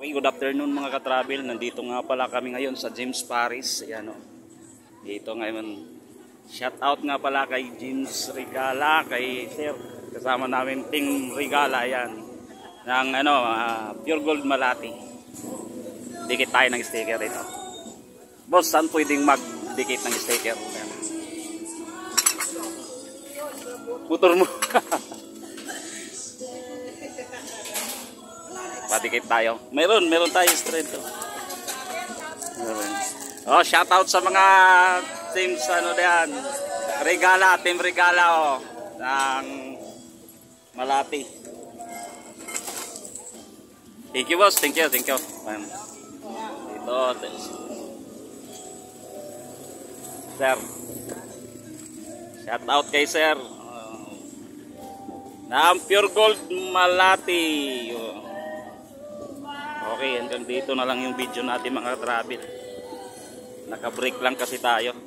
Okay, good afternoon mga ka-travel. Nandito nga pala kami ngayon sa James Paris. Ayan o. Dito ngayon. Shout out nga pala kay James Regala, kay Sir. Kasama namin Team Regala. Ayan. Ng Pure Gold Malati. Dikit tayo ng sticker ito. Boss, saan pwedeng mag-dikit ng sticker? Ayan. Motor mo. Padikit tayo. Meron tayo straight to. Oh, shout out sa mga teams diyan. Regala, Team Regala ng Malati. Thank you boss, thank you. Dito. Sir. Shout out kay Sir. Ng Pure Gold Malati. Okay, hanggang dito na lang yung video natin mga travel. Naka-break lang kasi tayo.